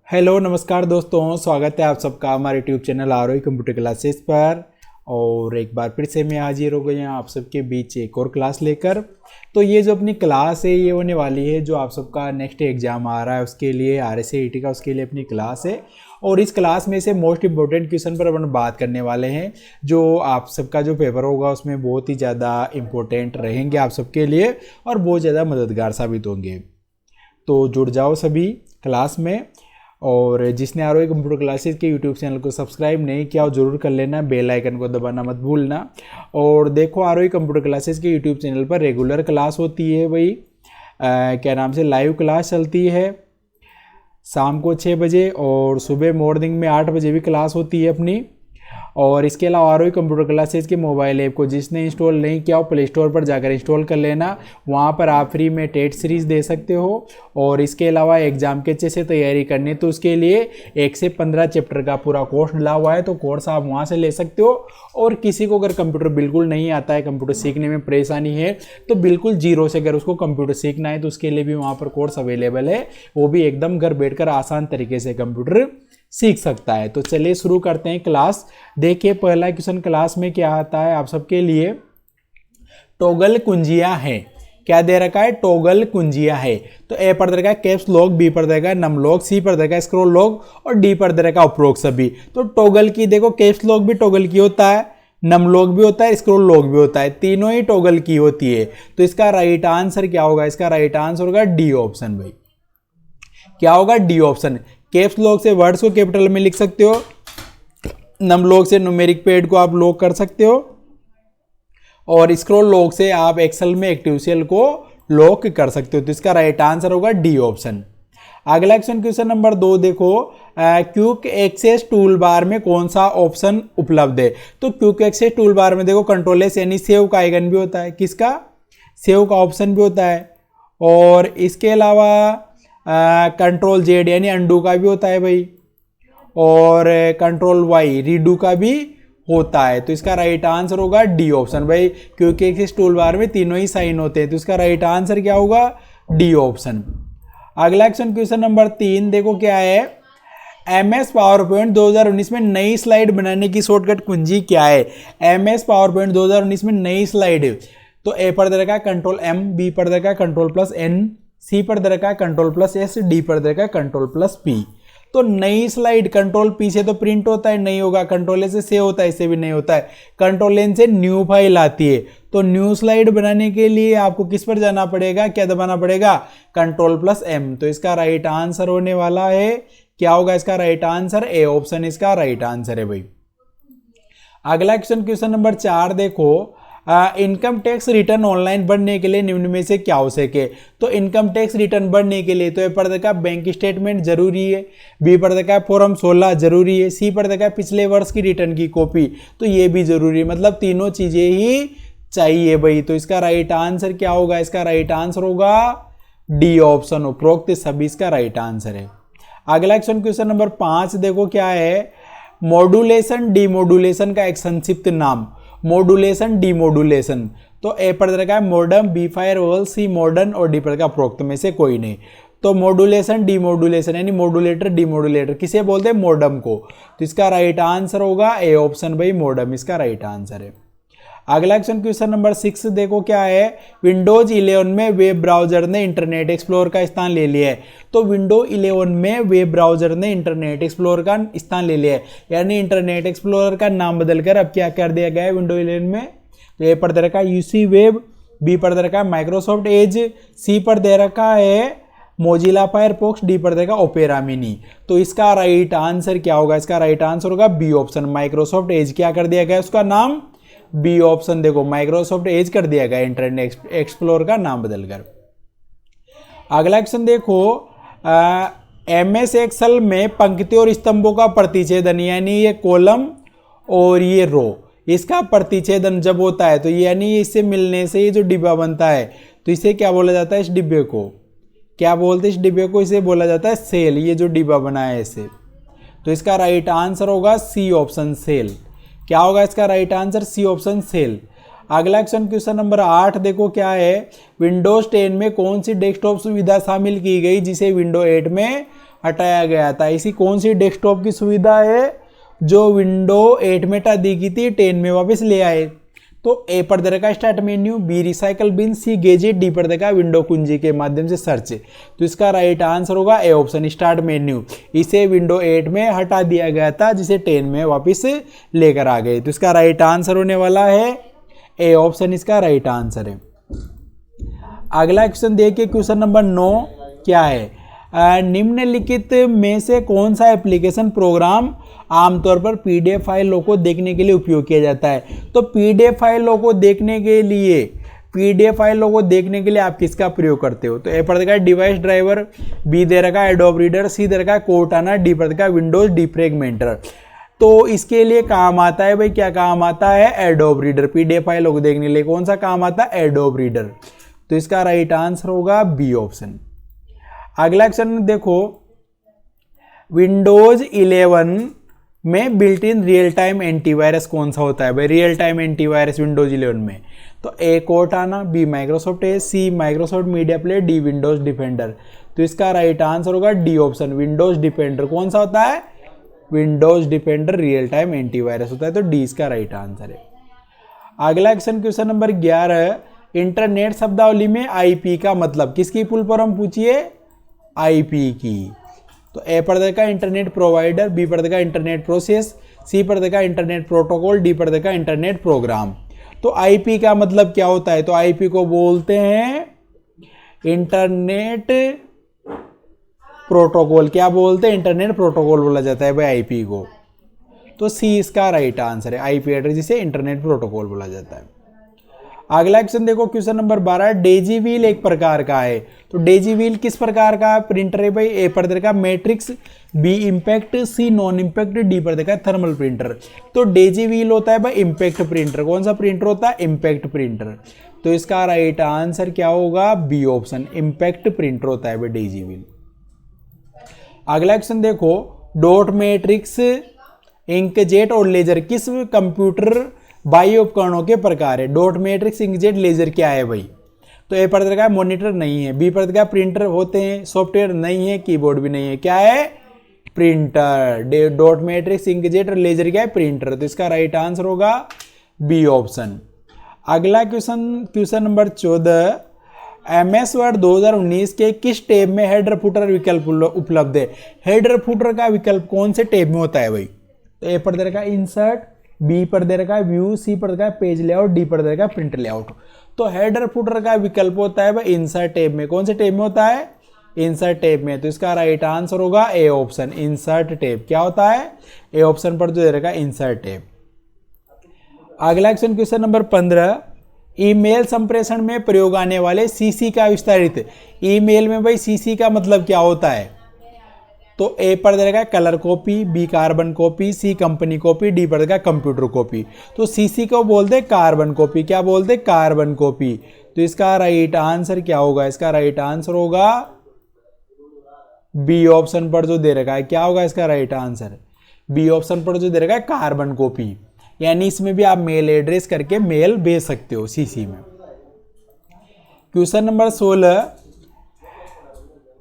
Hello नमस्कार दोस्तों, स्वागत है आप सबका हमारे यूट्यूब चैनल आरोही कंप्यूटर क्लासेस पर। और एक बार फिर से मैं हाजिर हो गया आप सबके बीच एक और क्लास लेकर। तो ये जो अपनी क्लास है ये होने वाली है जो आप सबका नेक्स्ट एग्जाम आ रहा है उसके लिए RSAET का, उसके लिए अपनी क्लास है। और इस क्लास में से मोस्ट इंपॉर्टेंट क्वेश्चन पर अपन बात करने वाले हैं जो आप सबका जो पेपर होगा उसमें बहुत ही ज़्यादा इम्पोर्टेंट रहेंगे आप सबके लिए और बहुत ज़्यादा मददगार साबित होंगे। तो जुड़ जाओ सभी क्लास में। और जिसने आरोही कंप्यूटर क्लासेस के यूट्यूब चैनल को सब्सक्राइब नहीं किया हो जरूर कर लेना, बेल आइकन को दबाना मत भूलना। और देखो आरोही कंप्यूटर क्लासेस के यूट्यूब चैनल पर रेगुलर क्लास होती है भाई, क्या नाम से लाइव क्लास चलती है शाम को 6 बजे और सुबह मॉर्निंग में 8 बजे भी क्लास होती है अपनी। और इसके अलावा आरोही कंप्यूटर क्लासेस के मोबाइल ऐप को जिसने इंस्टॉल नहीं किया हो प्ले स्टोर पर जाकर इंस्टॉल कर लेना, वहाँ पर आप फ्री में टेट सीरीज दे सकते हो। और इसके अलावा एग्जाम के अच्छे से तैयारी करनी तो उसके लिए 1 से 15 चैप्टर का पूरा कोर्स डला हुआ है, तो कोर्स आप वहाँ से ले सकते हो। और किसी को अगर कंप्यूटर बिल्कुल नहीं आता है, कंप्यूटर सीखने में परेशानी है, तो बिल्कुल जीरो से अगर उसको कंप्यूटर सीखना है तो उसके लिए भी वहाँ पर कोर्स अवेलेबल है, वो भी एकदम घर बैठकर आसान तरीके से कंप्यूटर सीख सकता है। तो चलिए शुरू करते हैं क्लास। देखिए पहला क्वेश्चन क्लास में क्या आता है आप सबके लिए, टॉगल कुंजियां है। क्या दे रखा है? टॉगल कुंजियां है। तो ए पर दे रखा है कैप्स लॉक, बी पर दे रखा है नम लॉक, सी पर दे रखा है स्क्रॉल लॉक और डी पर दे रखा है उपरोक्त सभी। तो टॉगल की देखो कैप्स लॉक भी टॉगल की होता है, नम लॉक भी होता है, स्क्रॉल लॉक भी होता है, तीनों ही टॉगल की होती है। तो इसका राइट आंसर क्या होगा? इसका राइट आंसर होगा डी ऑप्शन भाई। क्या होगा? D option. कैप्स लॉक से वर्ड्स को कैपिटल में लिख सकते हो, नम लॉक से न्यूमेरिक पैड को आप लॉक कर सकते हो और स्क्रॉल लॉक से आप एक्सेल में एक्टिव सेल को लॉक कर सकते हो। तो इसका राइट आंसर होगा डी ऑप्शन। अगला क्वेश्चन नंबर 2 देखो, क्विक एक्सेस टूल बार में कौन सा ऑप्शन उपलब्ध है? तो क्विक एक्सेस टूल बार में देखो कंट्रोल एस यानी सेव का आइकन भी होता है, किसका? सेव का ऑप्शन भी होता है। और इसके अलावा कंट्रोल जेड यानी अंडू का भी होता है भाई, और कंट्रोल वाई रीडू का भी होता है। तो इसका राइट आंसर होगा डी ऑप्शन भाई, क्योंकि इस टूल बार में तीनों ही साइन होते हैं। तो इसका राइट आंसर क्या होगा? D option. अगला क्वेश्चन नंबर 3 देखो क्या है, MS पावरपॉइंट 2019 में नई स्लाइड बनाने की शॉर्टकट कुंजी क्या है? MS पावरपॉइंट 2019 में नई स्लाइड, तो ए पर दे रखा है कंट्रोल M, बी पर दे रखा है कंट्रोल प्लस N, सी पर दे रखा है कंट्रोल प्लस S, डी पर दे रखा है कंट्रोल प्लस P। तो नई स्लाइड कंट्रोल P से तो प्रिंट होता है, नहीं होगा। कंट्रोल ए से सेव होता है, इससे भी नहीं होता है। कंट्रोल N से न्यू फाइल आती है। तो न्यू स्लाइड बनाने के लिए आपको किस पर जाना पड़ेगा, क्या दबाना पड़ेगा? Control plus M। तो इसका राइट आंसर होने वाला है, क्या होगा इसका राइट आंसर? ए ऑप्शन इसका राइट आंसर है भाई। अगला क्वेश्चन नंबर 4 देखो, इनकम टैक्स रिटर्न ऑनलाइन भरने के लिए निम्न में से क्या आवश्यक है? तो इनकम टैक्स रिटर्न भरने के लिए तो ए पर देखा बैंक स्टेटमेंट जरूरी है, बी पर देखा फॉर्म 16 जरूरी है, सी पर देखा पिछले वर्ष की रिटर्न की कॉपी, तो ये भी जरूरी है। मतलब तीनों चीजें ही चाहिए भाई। तो इसका राइट आंसर क्या होगा? इसका राइट आंसर होगा डी ऑप्शन, उपरोक्त सभी इसका राइट आंसर है। अगला क्वेश्चन नंबर 5 देखो क्या है, मॉड्यूलेशन डीमॉड्यूलेशन का एक संक्षिप्त नाम। मॉड्यूलेशन डीमॉड्यूलेशन, तो ए पर रखा है मॉडर्न, बी फायरवॉल, सी मॉडर्न और डी पर का उपरोक्त में से कोई नहीं। तो मॉड्यूलेशन डीमॉड्यूलेशन यानी मॉड्यूलेटर डीमॉड्यूलेटर किसे बोलते हैं? मॉडर्न को। तो इसका राइट आंसर होगा ए ऑप्शन भाई, मॉडर्न इसका राइट आंसर है। अगला क्वेश्चन नंबर 6 देखो क्या है, विंडोज 11 में वेब ब्राउजर ने इंटरनेट एक्सप्लोरर का स्थान ले लिया है। तो विंडो 11 में वेब ब्राउजर ने इंटरनेट एक्सप्लोरर का स्थान ले लिया है, यानी इंटरनेट एक्सप्लोरर का नाम बदलकर अब क्या कर दिया गया है विंडो 11 में? तो ए पर दे रखा है यूसी वेब, बी पर दे रखा है माइक्रोसॉफ्ट एज, सी पर दे रखा है मोजिला फायरफॉक्स, डी पर देगा ओपेरा मिनी। तो इसका राइट आंसर क्या होगा? इसका राइट आंसर होगा बी ऑप्शन, माइक्रोसॉफ्ट एज क्या कर दिया गया उसका नाम? B option. देखो माइक्रोसॉफ्ट एज कर दिया गया इंटरनेट एक्सप्लोरर का नाम बदलकर। अगला क्वेश्चन देखो, MS एक्सेल में पंक्ति और स्तंभों का प्रतिच्छेदन यानी ये कॉलम और ये रो, इसका प्रतिच्छेदन जब होता है तो यानी इससे मिलने से ये जो डिब्बा बनता है तो इसे क्या बोला जाता है? इस डिब्बे को क्या बोलते हैं? इस डिब्बे को इसे बोला जाता है सेल, ये जो डिब्बा बना है इसे। तो इसका राइट आंसर होगा सी ऑप्शन सेल। क्या होगा इसका right answer? C option cell. अगला क्वेश्चन नंबर 8 देखो क्या है, विंडोज 10 में कौन सी डेस्कटॉप सुविधा शामिल की गई जिसे विंडो 8 में हटाया गया था। ऐसी कौन सी डेस्कटॉप की सुविधा है जो विंडो 8 में हटा दी गई थी 10 में वापस ले आए? तो ए पर दे रखा start menu, B recycle bin, C gadget, D पर देखा विंडो कुंजी के माध्यम से सर्च। तो इसका राइट आंसर होगा ए ऑप्शन स्टार्ट मेन्यू। इसे विंडो 8 में हटा दिया गया था जिसे 10 में वापस लेकर आ गए। तो इसका राइट आंसर होने वाला है ए ऑप्शन, इसका राइट आंसर है। अगला क्वेश्चन देखिए, क्वेश्चन नंबर 9 क्या है? निम्नलिखित में से कौन सा एप्लीकेशन प्रोग्राम आमतौर पर पीडीएफ फाइलों को देखने के लिए उपयोग किया जाता है? तो पीडीएफ फाइलों को देखने के लिए आप किसका प्रयोग करते हो? तो ए पर देखा है डिवाइस ड्राइवर, बी दे रखा है एडोब रीडर, सी दे रखा है कोर्टाना, डी पर देखा है विंडोज डिफ्रेगमेंटर। तो इसके लिए काम आता है भाई, क्या काम आता है? Adobe reader. पीडीएफ फाइलों को देखने के लिए कौन सा काम आता है? Adobe reader. तो इसका राइट आंसर होगा बी ऑप्शन। अगला क्वेश्चन देखो, विंडोज 11 में built in real time antivirus कौन सा होता है भाई? रियल टाइम एंटीवायरस विंडोज 11 में, तो A Cortana, B Microsoft Edge, C Microsoft Media Player, D Windows Defender. तो इसका राइट आंसर होगा डी ऑप्शन, विंडोज डिफेंडर। कौन सा होता है? Windows Defender real time antivirus होता है। तो डी इसका राइट आंसर है। अगला क्वेश्चन, क्वेश्चन नंबर 11, इंटरनेट शब्दावली में आईपी का मतलब, किसकी फुल फॉर्म पूछिए? आईपी की। तो ए पर देखा इंटरनेट प्रोवाइडर, बी पर देखा इंटरनेट प्रोसेस, सी पर देखा इंटरनेट प्रोटोकॉल, डी पर देखा इंटरनेट प्रोग्राम। तो आईपी का मतलब क्या होता है? तो आईपी को बोलते हैं इंटरनेट प्रोटोकॉल। क्या बोलते हैं? इंटरनेट प्रोटोकॉल बोला जाता है भाई आईपी को। तो सी इसका राइट आंसर है, आईपी एड्रेस जिसे इंटरनेट प्रोटोकॉल बोला जाता है। अगला क्वेश्चन देखो, क्वेश्चन नंबर 12, डेजी व्हील एक प्रकार का है। तो डेजी व्हील किस प्रकार का प्रिंटर है भाई? ए पर देखा मैट्रिक्स, बी इंपैक्ट, सी नॉन इंपैक्ट, डी पर देखा थर्मल प्रिंटर। तो डेजी व्हील होता है भाई इंपैक्ट प्रिंटर। कौन सा प्रिंटर होता है? Impact printer. तो इसका राइट आंसर क्या होगा? बी ऑप्शन, इंपैक्ट प्रिंटर होता है भाई डेजी व्हील। अगला क्वेश्चन देखो, डॉट मैट्रिक्स, इंकजेट और लेजर किस कंप्यूटर बाह्य उपकरणों के प्रकार है? डॉट मैट्रिक्स, इंकजेट, लेजर क्या है भाई? तो ए पर देखा मॉनिटर नहीं है, बी पर देखा प्रिंटर होते हैं, सॉफ्टवेयर नहीं है, कीबोर्ड भी नहीं है, क्या है? प्रिंटर। डॉट मैट्रिक्स, इंकजेट और लेजर क्या है? प्रिंटर। तो इसका राइट आंसर होगा बी ऑप्शन। अगला question, question number 14, MS word 2019 के किस टैब में हेडर फुटर विकल्प उपलब्ध है? हेडर फुटर का विकल्प कौन से टैब में होता है भाई? तो ए पर दे रखा है इंसर्ट, बी पर दे रखा है व्यू, सी पर दे रखा है पेज लेआउट, डी पर दे रखा है प्रिंट लेआउट। तो हेडर फुटर का विकल्प होता है भाई इंसर्ट टैब में। कौन से टैब में होता है? इंसर्ट टैब में। तो इसका राइट आंसर होगा ए ऑप्शन, इंसर्ट टैब। क्या होता है? ए ऑप्शन पर जो दे रखा है इंसर्ट टैब। अगला क्वेश्चन, क्वेश्चन नंबर 15, ईमेल संप्रेषण में प्रयोग आने वाले सीसी का विस्तारित। ईमेल में भाई सीसी का मतलब क्या होता है? तो ए पर दे रखा है colour copy, B carbon copy, C company copy, D पर देखा कंप्यूटर कॉपी। तो सीसी को बोलते हैं कार्बन कॉपी। क्या बोलते हैं? Carbon copy. तो इसका राइट आंसर क्या होगा? इसका राइट आंसर होगा बी ऑप्शन पर जो दे रखा है। क्या होगा इसका राइट आंसर? बी ऑप्शन पर जो दे रखा है कार्बन कॉपी। यानी इसमें भी आप मेल एड्रेस करके मेल भेज सकते हो सीसी में। क्वेश्चन नंबर 16,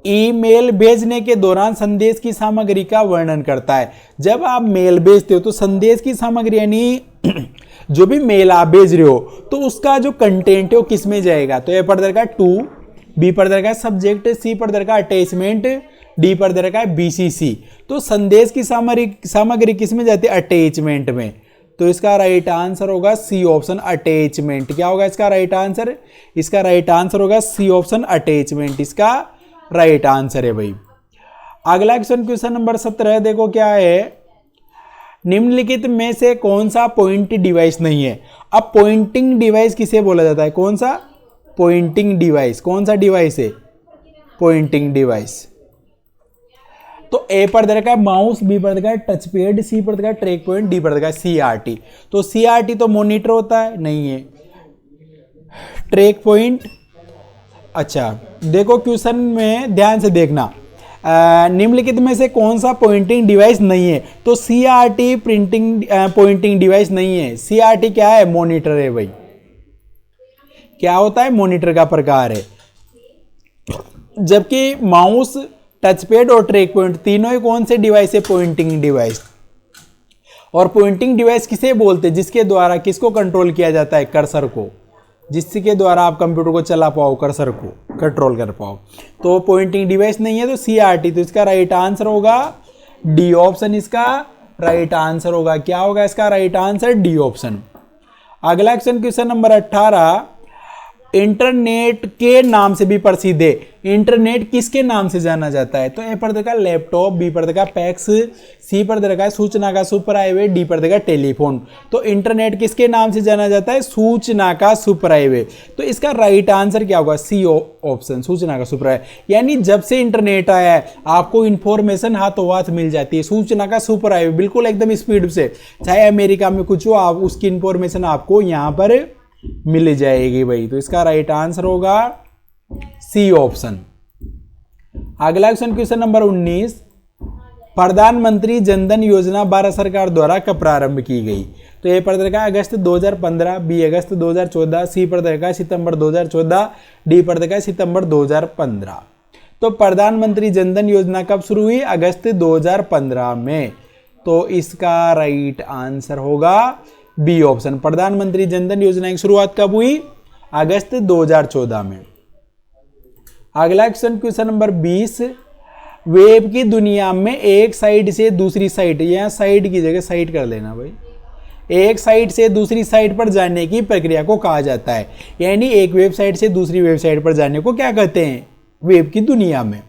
ईमेल भेजने के दौरान संदेश की सामग्री का वर्णन करता है। जब आप मेल भेजते हो तो संदेश की सामग्री यानी जो भी मेल आप भेज रहे हो तो उसका जो कंटेंट है वो किस में जाएगा? तो ए पर दे रखा है टू, बी पर दे रखा है सब्जेक्ट, सी पर दे रखा है अटैचमेंट, डी पर दे रखा है बीसीसी। तो संदेश की सामग्री किस में जाती है? अटैचमेंट में। तो इसका राइट आंसर होगा सी ऑप्शन, अटैचमेंट। क्या होगा इसका राइट आंसर? इसका राइट आंसर होगा सी ऑप्शन, अटैचमेंट। इसका राइट आंसर है भाई। अगला क्वेश्चन, क्वेश्चन नंबर 17 देखो क्या है, निम्नलिखित में से कौन सा पॉइंट डिवाइस नहीं है? अब पॉइंटिंग डिवाइस किसे बोला जाता है? कौन सा? Pointing device. कौन सा डिवाइस है? Pointing device. तो ए पर दे रखा है माउस, बी पर देखा है टच पैड, सी पर देखा है ट्रैक पॉइंट, डी पर देखा है सीआरटी। तो सीआरटी तो मॉनिटर होता है, नहीं है। ट्रैक पॉइंट, अच्छा देखो क्वेश्चन में ध्यान से देखना, निम्नलिखित में से कौन सा पॉइंटिंग डिवाइस नहीं है? तो सीआरटी पॉइंटिंग डिवाइस नहीं है। सीआरटी क्या है? मॉनिटर है भाई। क्या होता है? मॉनिटर का प्रकार है। जबकि माउस टच पैड और ट्रैक पॉइंट तीनों ही कौन से डिवाइस है? Pointing device. और पॉइंटिंग डिवाइस किसे बोलते हैं? जिसके द्वारा किसको कंट्रोल किया जाता है? कर्सर को, जिसके द्वारा आप कंप्यूटर को चला पाओ, कर्सर को कंट्रोल कर पाओ। तो पॉइंटिंग डिवाइस नहीं है तो CRT। तो इसका राइट आंसर होगा डी ऑप्शन। इसका राइट आंसर होगा, क्या होगा इसका राइट आंसर? D option. अगला क्वेश्चन नंबर 18, इंटरनेट के नाम से भी प्रसिद्ध है। इंटरनेट किसके नाम से जाना जाता है? तो ए पर देखा लैपटॉप, बी पर देखा पैक्स, सी पर देखा सूचना का सुपर हाईवे, डी पर देखा टेलीफोन। तो इंटरनेट किसके नाम से जाना जाता है? सूचना का सुपर हाईवे। तो इसका राइट आंसर क्या होगा? सी ऑप्शन, सूचना का सुपर हाईवे। यानी जब से इंटरनेट आया है आपको इंफॉर्मेशन हाथों हाथ मिल जाती है। सूचना का सुपर हाईवे, बिल्कुल एकदम स्पीड से, चाहे अमेरिका में कुछ हो, आप उसकी इंफॉर्मेशन आपको यहाँ पर मिल जाएगी भाई। तो इसका राइट आंसर होगा सी ऑप्शन। अगला क्वेश्चन नंबर 19, प्रधानमंत्री जनधन योजना भारत सरकार द्वारा कब प्रारंभ की गई? तो ए पर देखा अगस्त 2015, बी अगस्त 2014, सी पर देखा सितंबर 2014, डी पर देखा सितंबर 2015। तो प्रधानमंत्री जनधन योजना कब शुरू हुई? अगस्त 2015 में। तो इसका राइट आंसर होगा बी ऑप्शन। प्रधानमंत्री जनधन योजना की शुरुआत कब हुई? अगस्त 2014 में। अगला क्वेश्चन नंबर 20, वेब की दुनिया में एक साइट से दूसरी साइट, यहाँ साइट की जगह साइट कर लेना भाई, एक साइट से दूसरी साइट पर जाने की प्रक्रिया को कहा जाता है। यानी एक वेबसाइट से दूसरी वेबसाइट पर जाने को क्या कहते हैं? वेब की दुनिया में।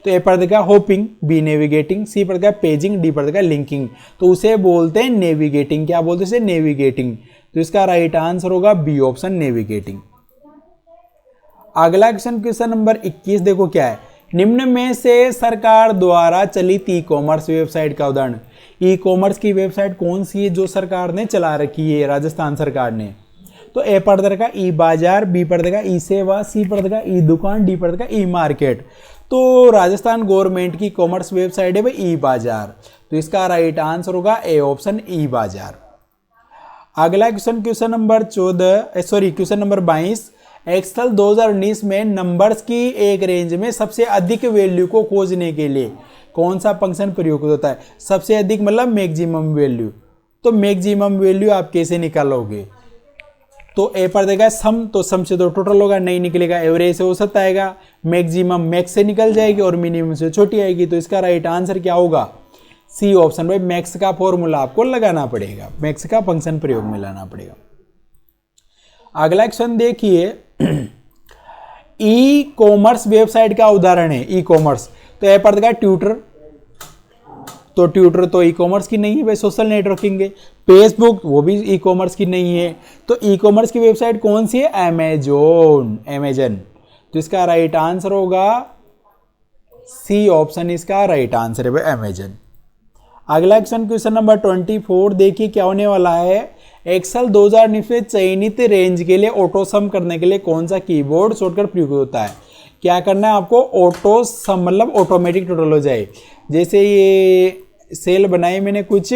तो ए पर देखा होपिंग, बी नेविगेटिंग, सी पर देखा पेजिंग, डी पर देखा लिंकिंग। तो उसे बोलते हैं नेविगेटिंग। क्या बोलते हैं इसे? नेविगेटिंग। तो इसका राइट आंसर होगा बी ऑप्शन, नेविगेटिंग। अगला क्वेश्चन नंबर 21 देखो क्या है, निम्न में से सरकार द्वारा चलित ई कॉमर्स वेबसाइट का उदाहरण। ई कॉमर्स की वेबसाइट कौन सी है जो सरकार ने चला रखी है? राजस्थान सरकार ने। तो ए पर देखा ई बाजार, बी पर देखा ई सेवा, सी पर देखा ई दुकान, डी पर देखा ई मार्केट। तो राजस्थान गवर्नमेंट की कॉमर्स वेबसाइट है भाई ई बाजार। तो इसका राइट आंसर होगा ए ऑप्शन, ई बाजार। अगला क्वेश्चन नंबर 22, एक्सेल 2019 में नंबर्स की एक रेंज में सबसे अधिक वैल्यू को खोजने के लिए कौन सा फंक्शन प्रयोग होता है? सबसे अधिक मतलब मैक्सिमम वैल्यू। तो मैक्सिमम वैल्यू आप कैसे निकालोगे? तो ए पर देगा सम, तो सम से तो टोटल होगा, नहीं निकलेगा, एवरेज से औसत आएगा, मैक्सिमम मैक्स से निकल जाएगी और मिनिमम से छोटी आएगी। तो इसका राइट आंसर क्या होगा? C option. भाई मैक्स का फॉर्मूला आपको लगाना पड़ेगा, मैक्स का फंक्शन प्रयोग में लाना पड़ेगा। अगला क्वेश्चन देखिए, ई कॉमर्स वेबसाइट का उदाहरण है ई कॉमर्स। तो ए पर देखा ट्विटर, तो ट्विटर तो ई कॉमर्स की नहीं है भाई, सोशल नेटवर्किंग है। फेसबुक वो भी ई कॉमर्स की नहीं है। तो ई कॉमर्स की वेबसाइट कौन सी है? अमेजन। तो इसका राइट आंसर होगा सी ऑप्शन, इसका राइट आंसर है भाई अमेजन। अगला क्वेश्चन नंबर 24 देखिए क्या होने वाला है, एक्सेल 2019 में चयनित रेंज के लिए ऑटो सम करने के लिए कौन सा कीबोर्ड शॉर्टकट प्रयोग होता है? क्या करना है आपको? ऑटो सम मतलब ऑटोमेटिक टोटल हो जाए। जैसे ये सेल बनाई मैंने कुछ,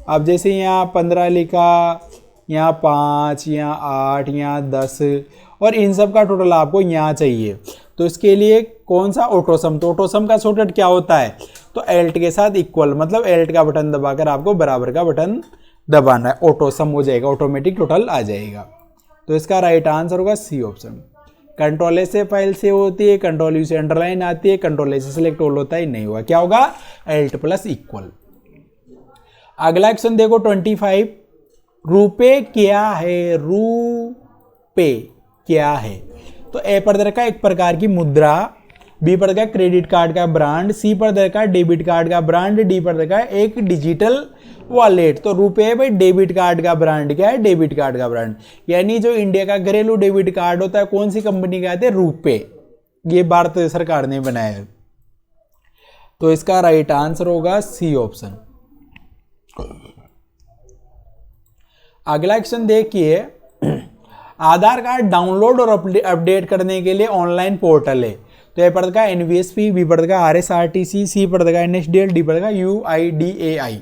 अब जैसे यहाँ 15 लिखा, यहाँ 5, यहाँ 8, यहाँ 10 और इन सब का टोटल आपको यहाँ चाहिए। तो इसके लिए कौन सा? ऑटो सम। तो ऑटो सम का शॉर्टकट क्या होता है? तो एल्ट के साथ इक्वल, मतलब एल्ट का बटन दबाकर आपको बराबर का बटन दबाना है, ऑटो सम हो जाएगा, ऑटोमेटिक टोटल आ जाएगा। तो इसका राइट आंसर होगा सी ऑप्शन। कंट्रोल ए से फाइल सेव होती है, कंट्रोल यू से अंडरलाइन आती है, कंट्रोल ए से सिलेक्ट ऑल होता है, नहीं हुआ, क्या होगा? Alt plus equal. अगला क्वेश्चन देखो 25, रुपए क्या है? रुपए क्या है? तो ए पर रखा एक प्रकार की मुद्रा, बी पर देखा क्रेडिट कार्ड का ब्रांड, सी पर देखा डेबिट कार्ड का ब्रांड, डी पर देखा एक डिजिटल वॉलेट। तो रुपए भाई डेबिट कार्ड का ब्रांड क्या है? डेबिट कार्ड का ब्रांड। यानी जो इंडिया का घरेलू डेबिट कार्ड होता है कौन सी कंपनी का है? रुपए। ये भारत सरकार ने बनाया है। तो इसका राइट आंसर होगा सी ऑप्शन। अगला क्वेश्चन देखिए, आधार कार्ड डाउनलोड और अपडेट करने के लिए ऑनलाइन पोर्टल है। तो ए पढ़ का NVSP, बी पढ़ का RSRTC, सी पढ़ का NSDL, डी पढ़ का UIDAI।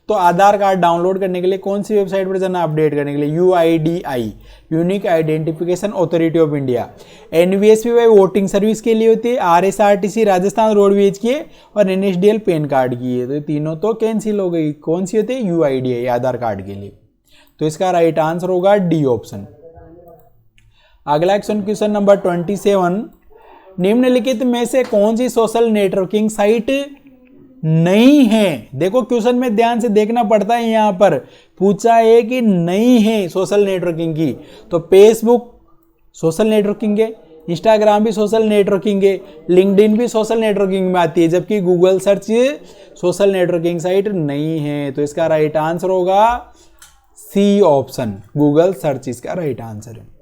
तो आधार कार्ड डाउनलोड करने के लिए कौन सी वेबसाइट पर जाना, अपडेट करने के लिए UIDI, unique identification authority of India. NVSP भाई वोटिंग सर्विस के लिए होती है, RSRTC राजस्थान रोडवेज की है, और NSDL पैन कार्ड की है। तो तीनों तो कैंसिल हो गई, कौन सी होती है, UIDI आधार कार्ड के लिए। तो इसका राइट आंसर होगा डी ऑप्शन। अगला क्वेश्चन नंबर 27, निम्नलिखित में से कौन सी सोशल नेटवर्किंग साइट नहीं है। देखो क्वेश्चन में ध्यान से देखना पड़ता है, यहां पर पूछा है कि नहीं है सोशल नेटवर्किंग की। तो फेसबुक सोशल नेटवर्किंग है, इंस्टाग्राम भी सोशल नेटवर्किंग है, लिंक्डइन भी सोशल नेटवर्किंग में आती है, जबकि Google search social networking site नहीं है। तो इसका राइट आंसर होगा सी ऑप्शन, गूगल सर्च इसका राइट आंसर है।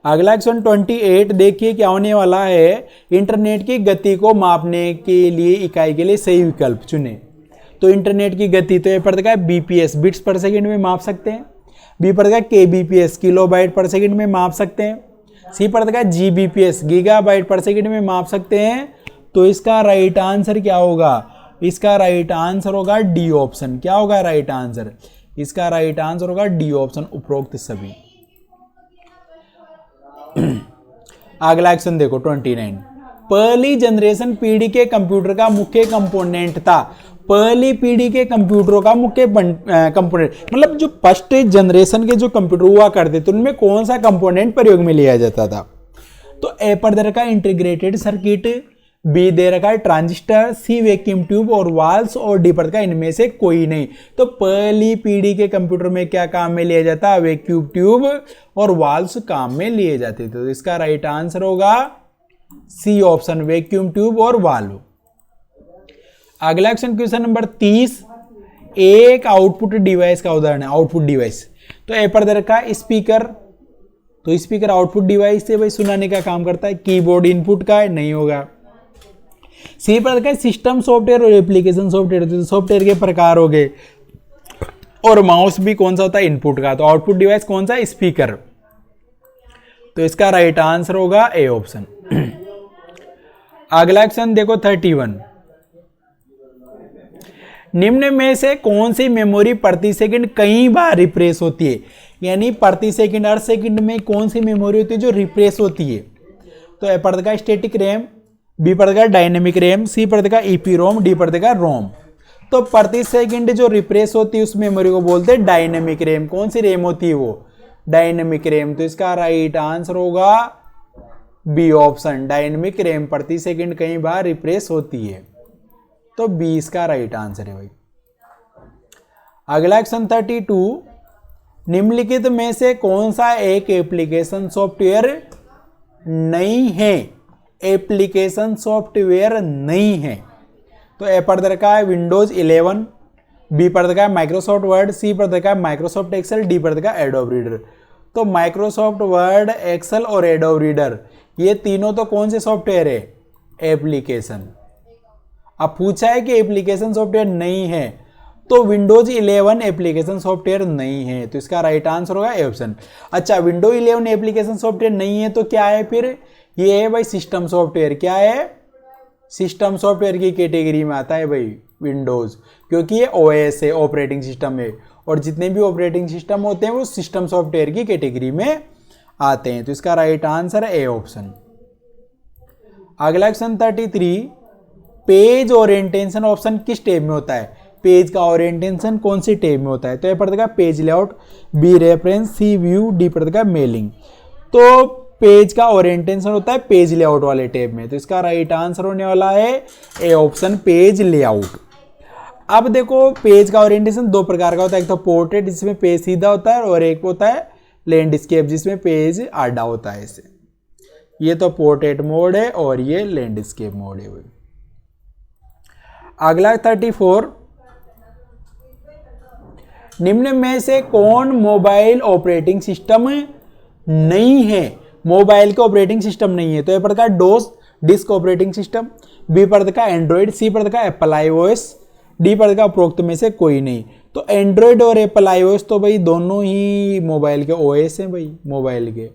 अगला क्वेश्चन 28 देखिए क्या होने वाला है, इंटरनेट की गति को मापने के लिए इकाई के लिए सही विकल्प चुने। तो इंटरनेट की गति तो ये पड़ता है BPS, बिट्स पर सेकंड में माप सकते हैं। बी पड़ता है KBPS, किलोबाइट पर सेकंड में माप सकते हैं। सी पड़ता है GBPS, गीगाबाइट पर सेकंड में माप सकते हैं। तो इसका राइट आंसर क्या होगा, इसका राइट आंसर होगा डी ऑप्शन। क्या होगा राइट आंसर, इसका राइट आंसर होगा डी ऑप्शन, उपरोक्त सभी। अगला क्वेश्चन देखो 29, पहली जनरेशन पीढ़ी के कंप्यूटर का मुख्य कंपोनेंट था। पहली पीढ़ी के कंप्यूटरों का मुख्य कंपोनेंट मतलब जो फर्स्ट जनरेशन के जो कंप्यूटर हुआ करते थे उनमें कौन सा कंपोनेंट प्रयोग में लिया जाता था। तो ए पर दे रखा है इंटीग्रेटेड सर्किट, बी दे रखा है ट्रांजिस्टर, सी वैक्यूम ट्यूब और वाल्स, और डी पर इनमें से कोई नहीं। तो पहली पीढ़ी के कंप्यूटर में क्या काम में लिया जाता है, वैक्यूम ट्यूब और वाल्स काम में लिए जाते थे। तो इसका राइट आंसर होगा सी ऑप्शन, वैक्यूम ट्यूब और वाल्व। अगला क्वेश्चन नंबर 30, एक आउटपुट डिवाइस का उदाहरण है। आउटपुट डिवाइस तो ए पर दे रखा है स्पीकर, तो स्पीकर आउटपुट डिवाइस से भाई सुनाने का काम करता है। कीबोर्ड इनपुट का है, नहीं होगा। सी पर देखा सिस्टम सॉफ्टवेयर और एप्लीकेशन सॉफ्टवेयर, तो सॉफ्टवेयर के प्रकार हो गए। और माउस भी कौन सा होता है, इनपुट का। तो आउटपुट डिवाइस कौन सा, स्पीकर। तो इसका राइट आंसर होगा ए ऑप्शन। अगला क्वेश्चन देखो 31, निम्न में से कौन सी मेमोरी प्रति सेकंड कई बार रिफ्रेश होती है। यानी प्रति सेकंड, हर सेकंड में कौन सी मेमोरी होती है जो रिफ्रेश होती है। तो ए पर देखा स्टैटिक रैम, बी पर देगा डायनेमिक रैम, सी पर देगा EPROM, डी पर देगा रोम। तो प्रति सेकंड जो रिफ्रेश होती है उस मेमोरी को बोलते हैं डायनेमिक रैम। कौन सी रैम होती है वो, डायनेमिक रैम। तो इसका राइट आंसर होगा बी ऑप्शन, डायनेमिक रैम प्रति सेकंड कई बार रिफ्रेश होती है। तो बी इसका राइट आंसर है भाई। अगला क्वेश्चन 32, निम्नलिखित में से कौन सा एक एप्लीकेशन सॉफ्टवेयर नहीं है। एप्लीकेशन सॉफ्टवेयर नहीं है। तो ए पर रखा है विंडोज 11, बी पर रखा है माइक्रोसॉफ्ट वर्ड, सी पर रखा है माइक्रोसॉफ्ट एक्सेल, डी पर रखा है एडोब रीडर। तो माइक्रोसॉफ्ट वर्ड, एक्सेल और एडोब रीडर ये तीनों तो कौन से सॉफ्टवेयर है, एप्लीकेशन। अब पूछा है कि एप्लीकेशन सॉफ्टवेयर नहीं है, तो विंडोज 11 एप्लीकेशन सॉफ्टवेयर नहीं है। तो इसका राइट आंसर होगा ए ऑप्शन। अच्छा, विंडोज 11 एप्लीकेशन सॉफ्टवेयर नहीं है तो क्या है फिर, ये है भाई सिस्टम सॉफ्टवेयर। क्या है, सिस्टम सॉफ्टवेयर की कैटेगरी में आता है भाई विंडोज, क्योंकि ये OS है, ऑपरेटिंग सिस्टम है, और जितने भी ऑपरेटिंग सिस्टम होते हैं वो सिस्टम सॉफ्टवेयर की कैटेगरी में आते हैं। तो इसका राइट आंसर है ए ऑप्शन। अगला क्वेश्चन 33, पेज ओरिएंटेशन ऑप्शन किस टैब में होता है। पेज का ओरिएंटेशन कौन सी टैब में होता है। तो ये पढ़ देगा page layout, B reference, C view, D पढ़ देगा मेलिंग। तो पेज का ओरिएंटेशन होता है पेज लेआउट वाले टैब में। तो इसका राइट आंसर होने वाला है ए ऑप्शन, पेज लेआउट। अब देखो पेज का ओरिएंटेशन दो प्रकार का होता है, एक तो पोर्ट्रेट जिसमें पेज सीधा होता है, और एक होता है लैंडस्केप जिसमें पेज आड़ा होता है। ऐसे ये तो पोर्ट्रेट मोड है और ये लैंडस्केप मोड है। अगला 34, निम्न में से कौन मोबाइल ऑपरेटिंग सिस्टम नहीं है। मोबाइल का ऑपरेटिंग सिस्टम नहीं है। तो ए पर का डोस, डिस्क ऑपरेटिंग सिस्टम, बी पर का एंड्रॉइड, सी पर का एप्पल iOS, डी पर का उपरोक्त में से कोई नहीं। तो एंड्रॉइड और एप्पल iOS तो भाई दोनों ही मोबाइल के OS हैं भाई, मोबाइल के।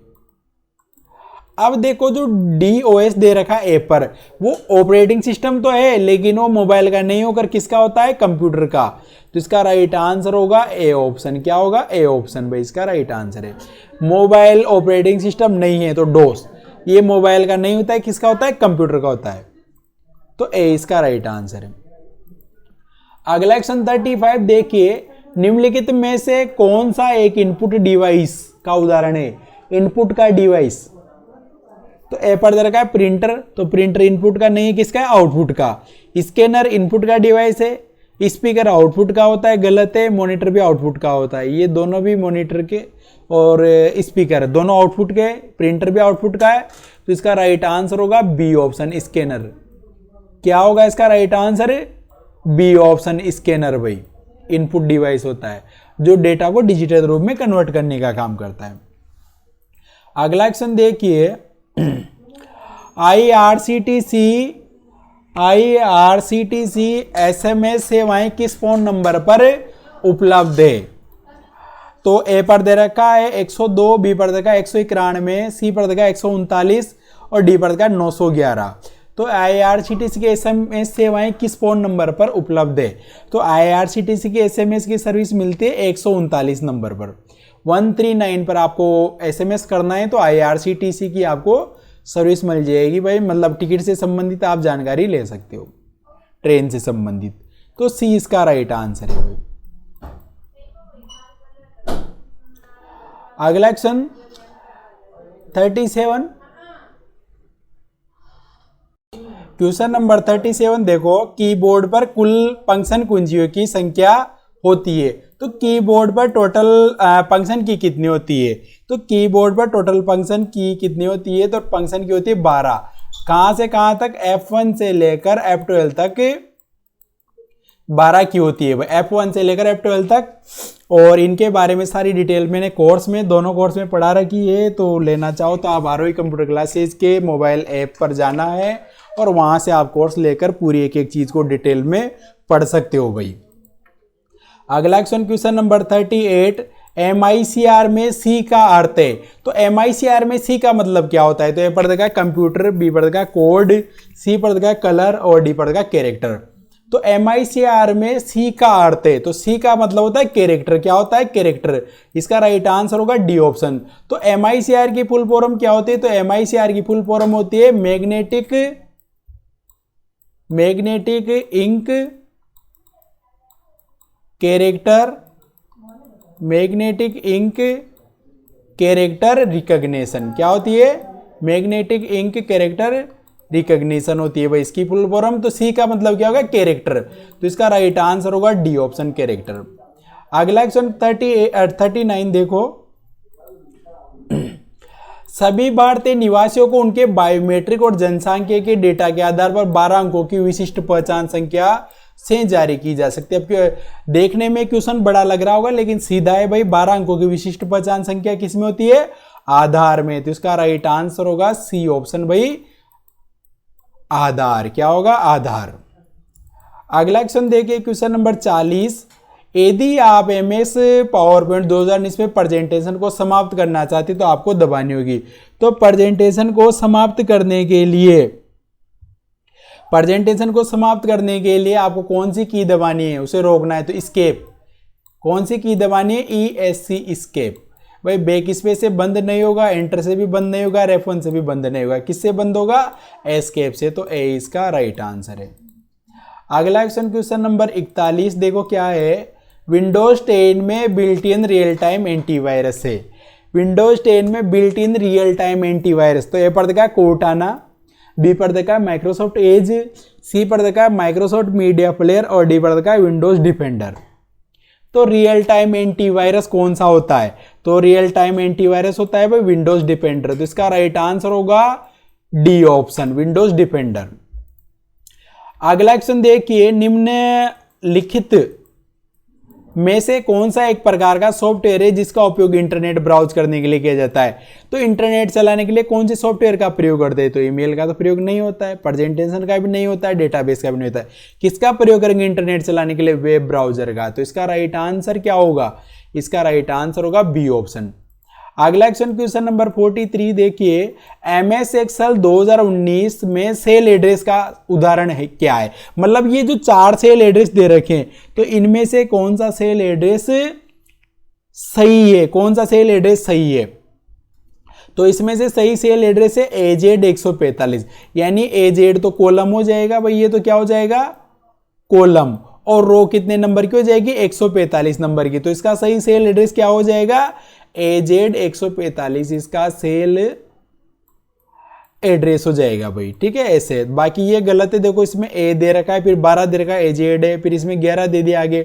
अब देखो जो DOS दे रखा है ए पर, वो ऑपरेटिंग सिस्टम तो है लेकिन वो मोबाइल का नहीं होकर किसका होता है, कंप्यूटर का। तो इसका राइट आंसर होगा ए ऑप्शन। क्या होगा, ए ऑप्शन भाई इसका राइट आंसर है। मोबाइल ऑपरेटिंग सिस्टम नहीं है तो डोस, ये मोबाइल का नहीं होता है, किसका होता है, कंप्यूटर का होता है। तो ए इसका राइट आंसर है। अगला क्वेश्चन 35 देखिए, निम्नलिखित में से कौन सा एक इनपुट डिवाइस का उदाहरण है। इनपुट का डिवाइस, तो ए पर दे रखा है प्रिंटर, तो प्रिंटर इनपुट का नहीं है, किसका है, आउटपुट का। स्कैनर इनपुट का डिवाइस है। स्पीकर आउटपुट का होता है, गलत है। मॉनिटर भी आउटपुट का होता है, ये दोनों भी मॉनिटर के और स्पीकर दोनों आउटपुट के, प्रिंटर भी आउटपुट का है। तो इसका राइट आंसर होगा बी ऑप्शन, स्कैनर। क्या होगा इसका right answer, B option, scanner भाई इनपुट डिवाइस होता है जो डेटा को डिजिटल रूप में कन्वर्ट करने का काम करता है। अगला क्वेश्चन देखिए, IRCTC SMS सेवाएं किस फोन नंबर पर उपलब्ध है। तो ए पर दे रखा है 102, बी पर दे रखा है 191, सी पर दे रखा है 139 और डी पर दे रखा है 911। तो IRCTC के SMS सेवाएं किस फोन नंबर पर उपलब्ध है। तो IRCTC की SMS की सर्विस मिलती है 139 नंबर पर। 139 पर आपको SMS करना है तो IRCTC की आपको सर्विस मिल जाएगी भाई, मतलब टिकट से संबंधित आप जानकारी ले सकते हो, ट्रेन से संबंधित। तो सी इसका राइट आंसर है भाई। अगला क्वेश्चन 37, क्वेश्चन नंबर 37 देखो, कीबोर्ड पर कुल फंक्शन कुंजियों की संख्या होती है। तो कीबोर्ड पर टोटल फंक्शन की कितनी होती है। तो कीबोर्ड पर टोटल फंक्शन की कितनी होती है, तो फंक्शन की होती है 12। कहां से कहां तक, F1 से लेकर F12 तक 12 की होती है, F1 से लेकर F12 तक। और इनके बारे में सारी डिटेल मैंने कोर्स में, दोनों कोर्स में पढ़ा रखी है। तो लेना चाहो तो आप आरोही कंप्यूटर क्लासेज के मोबाइल ऐप पर जाना है और वहां से आप कोर्स लेकर पूरी एक एक चीज को डिटेल में पढ़ सकते हो भाई। अगला क्वेश्चन नंबर 38, MICR में सी का अर्थ है। तो MICR में सी का मतलब क्या होता है। तो ए पर देखा कंप्यूटर, बी पर देखा कोड, सी पर देखा कलर और डी पर देखा कैरेक्टर। तो MICR में सी का अर्थ है, तो सी का मतलब होता है कैरेक्टर। क्या होता है, कैरेक्टर। इसका राइट आंसर होगा डी ऑप्शन। तो MICR की फुल फॉर्म क्या होती है। तो MICR की फुल फॉर्म होती है magnetic ink character, magnetic ink character recognition. क्या होती है, मैग्नेटिक इंक कैरेक्टर रिकॉग्निशन होती है भाई इसकी फुल फॉर्म। तो सी का मतलब क्या होगा, कैरेक्टर। तो इसका राइट आंसर होगा डी ऑप्शन, कैरेक्टर। अगला क्वेश्चन 39 देखो, सभी भारतीय निवासियों को उनके बायोमेट्रिक और जनसांख्यिकीय के डेटा के आधार पर 12 अंकों की विशिष्ट पहचान संख्या से जारी की जा सकती है। अब देखने में क्वेश्चन बड़ा लग रहा होगा लेकिन सीधा है भाई। 12 अंकों की विशिष्ट पहचान संख्या किसमें होती है, आधार में। तो इसका राइट आंसर होगा सी ऑप्शन भाई, आधार। क्या होगा, आधार। अगला क्वेश्चन देखिए, क्वेश्चन नंबर 40, यदि आप MS PowerPoint 2019 में प्रेजेंटेशन को समाप्त करना चाहते तो आपको दबानी होगी। तो प्रेजेंटेशन को समाप्त करने के लिए आपको कौन सी की दबानी है, उसे रोकना है तो एस्केप। कौन सी की दबानी है, ESC एस्केप। भाई बैक स्पेस से बंद नहीं होगा, एंटर से भी बंद नहीं होगा, F1 से भी बंद नहीं होगा, किससे बंद होगा, एस्केप से। तो ए इसका राइट आंसर है। अगला क्वेश्चन नंबर 41 देखो क्या है, विंडोज 10 में built in real time antivirus है। विंडोज 10 में built in real time antivirus. तो ए पर देखा कोर्टाना, बी पर देखा माइक्रोसॉफ्ट एज, सी पर देखा माइक्रोसॉफ्ट मीडिया प्लेयर और डी पर देखा विंडोज डिफेंडर। तो रियल टाइम एंटीवायरस कौन सा होता है। तो रियल टाइम एंटीवायरस होता है भाई विंडोज डिफेंडर। तो इसका राइट आंसर होगा डी ऑप्शन, विंडोज डिफेंडर। अगला क्वेश्चन देखिए, निम्नलिखित में से कौन सा एक प्रकार का सॉफ्टवेयर है जिसका उपयोग इंटरनेट ब्राउज करने के लिए किया जाता है। तो इंटरनेट चलाने के लिए कौन से सॉफ्टवेयर का प्रयोग करते हैं। तो ईमेल का तो प्रयोग नहीं होता है, प्रेजेंटेशन का भी नहीं होता है, डेटाबेस का भी नहीं होता है। किसका प्रयोग करेंगे इंटरनेट चलाने के लिए, वेब ब्राउजर का। तो इसका राइट आंसर क्या होगा, इसका राइट आंसर होगा बी ऑप्शन। अगला क्वेश्चन नंबर 43 देखिए, MS एक्सेल 2019 में सेल एड्रेस का उदाहरण है क्या है। मतलब ये जो 4 सेल एड्रेस दे रखे हैं, तो इनमें से कौन सा सेल एड्रेस सही है, कौन सा सेल एड्रेस सही है। तो इसमें से सही सेल एड्रेस है AZ 145, यानी AZ तो कॉलम हो जाएगा भाई, ये तो क्या हो जाएगा कॉलम, और रो कितने नंबर की हो जाएगी 145 नंबर की। तो इसका सही सेल एड्रेस क्या हो जाएगा AZ 145, इसका सेल एड्रेस हो जाएगा भाई, ठीक है ऐसे। बाकी ये गलत है, देखो इसमें A दे रखा है, फिर 12 दे रखा है, AZ है, फिर इसमें 11 दे दिया आगे,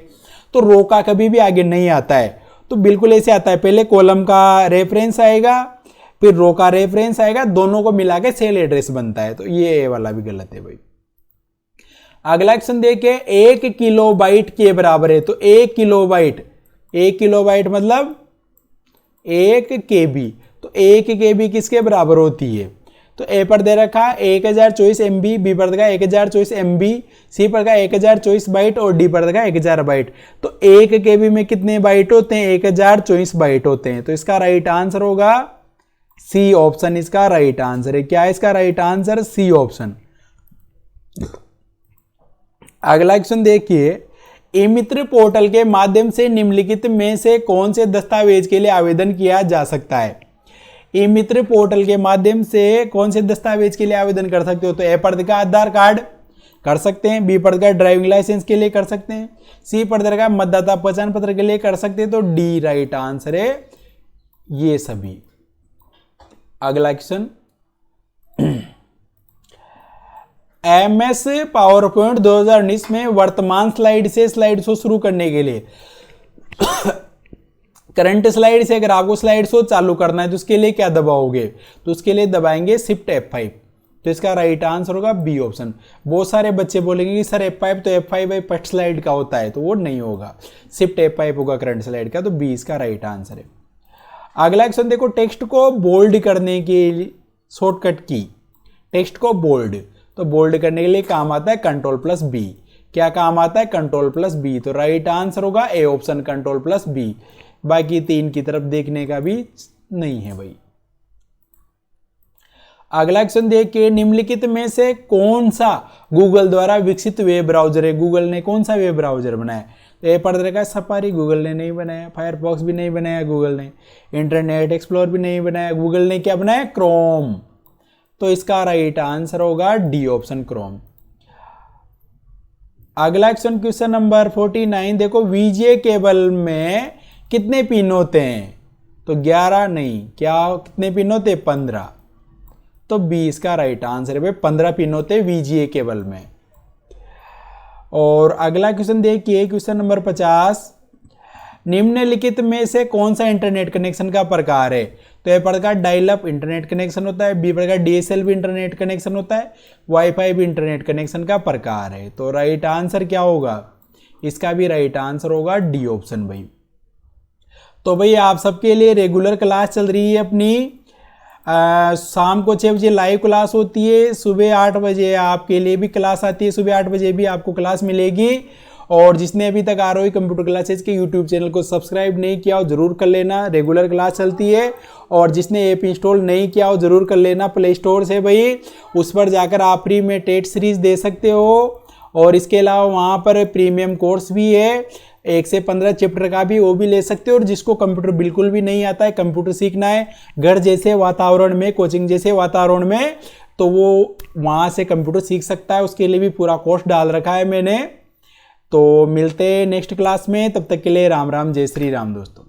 तो रो का कभी भी आगे नहीं आता है। तो बिल्कुल ऐसे आता है, पहले कॉलम का रेफरेंस आएगा, फिर रो का रेफरेंस आएगा, दोनों को मिला के सेल एड्रेस बनता है। तो ये वाला भी गलत है भाई। अगला क्वेश्चन देखिए, 1 किलोबाइट के बराबर है। तो 1 किलोबाइट मतलब 1 KB। तो 1 KB किसके बराबर होती है। तो ए पर दे रखा 1024 MB, बी पर देखा 1024 MB, सी पर देखा 1024 बाइट और डी पर देखा 1000 बाइट। तो 1 KB में कितने बाइट होते हैं 1024 बाइट होते हैं। तो इसका राइट आंसर होगा सी ऑप्शन, इसका राइट आंसर है। क्या है इसका राइट आंसर, सी ऑप्शन। अगला क्वेश्चन देखिए, ई मित्र पोर्टल के माध्यम से निम्नलिखित में से कौन से दस्तावेज के लिए आवेदन किया जा सकता है। ई मित्र पोर्टल के माध्यम से कौन से दस्तावेज के लिए आवेदन कर सकते हो। तो ए पर का आधार कार्ड कर सकते हैं, बी पर का ड्राइविंग लाइसेंस के लिए कर सकते हैं, सी पर का मतदाता पहचान पत्र के लिए कर सकते हैं। तो डी राइट आंसर है ये सभी। अगला क्वेश्चन, MS पावर पॉइंट 2019 में वर्तमान स्लाइड से स्लाइड शो शुरू करने के लिए करंट स्लाइड से अगर आपको स्लाइड शो चालू करना है तो उसके लिए क्या दबाओगे। तो उसके लिए दबाएंगे शिफ्ट F5। तो इसका राइट आंसर होगा बी ऑप्शन। बहुत सारे बच्चे बोलेंगे कि सर F5 तो F5 भाई फर्स्ट स्लाइड का होता है, तो वो नहीं होगा, शिफ्ट F5 होगा करंट स्लाइड का। तो बी इसका राइट आंसर है। अगला क्वेश्चन देखो, टेक्स्ट को बोल्ड करने के शॉर्टकट की, टेक्स्ट को बोल्ड, तो बोल्ड करने के लिए काम आता है Ctrl+B। क्या काम आता है Ctrl+B। तो राइट आंसर होगा ए ऑप्शन Ctrl+B। बाकी 3 की तरफ देखने का भी नहीं है भाई। अगला क्वेश्चन देखिए, निम्नलिखित में से कौन सा गूगल द्वारा विकसित वेब ब्राउजर है। गूगल ने कौन सा वेब ब्राउजर बनाया। तो ए पर देखा सफारी गूगल ने नहीं बनाया, फायरफॉक्स भी नहीं बनाया गूगल ने, इंटरनेट एक्सप्लोर भी नहीं बनाया गूगल ने, क्या बनाया क्रोम। तो इसका राइट आंसर होगा डी ऑप्शन क्रोम। अगला क्वेश्चन नंबर 49 देखो, VGA केबल में कितने पिन होते हैं। तो 11 नहीं, क्या कितने पिन होते हैं 15। तो बी इसका राइट आंसर है, 15 पिन होते हैं VGA केबल में। और अगला क्वेश्चन देखिए, क्वेश्चन नंबर 50, निम्नलिखित में से कौन सा इंटरनेट कनेक्शन का प्रकार है। तो ए पर का डायल अप इंटरनेट कनेक्शन होता है, बी पर का DSL भी इंटरनेट कनेक्शन होता है, वाईफाई भी इंटरनेट कनेक्शन का प्रकार है। तो राइट आंसर क्या होगा, इसका भी राइट आंसर होगा डी ऑप्शन भाई। तो भाई आप सबके लिए रेगुलर क्लास चल रही है अपनी, शाम को 6 बजे लाइव क्लास होती है, सुबह 8 बजे आपके लिए भी क्लास आती है, सुबह 8 बजे भी आपको क्लास मिलेगी। और जिसने अभी तक आरोही कंप्यूटर क्लासेस के यूट्यूब चैनल को सब्सक्राइब नहीं किया हो जरूर कर लेना, रेगुलर क्लास चलती है। और जिसने ऐप इंस्टॉल नहीं किया हो जरूर कर लेना प्ले स्टोर से भाई, उस पर जाकर आप फ्री में टेस्ट सीरीज दे सकते हो। और इसके अलावा वहाँ पर प्रीमियम कोर्स भी है, 1 से 15 चैप्टर का भी, वो भी ले सकते हो। और जिसको कंप्यूटर बिल्कुल भी नहीं आता है, कंप्यूटर सीखना है घर जैसे वातावरण में, कोचिंग जैसे वातावरण में, तो वो वहाँ से कंप्यूटर सीख सकता है। उसके लिए भी पूरा कोर्स डाल रखा है मैंने। तो मिलते हैं नेक्स्ट क्लास में, तब तक के लिए राम राम, जय श्री राम दोस्तों।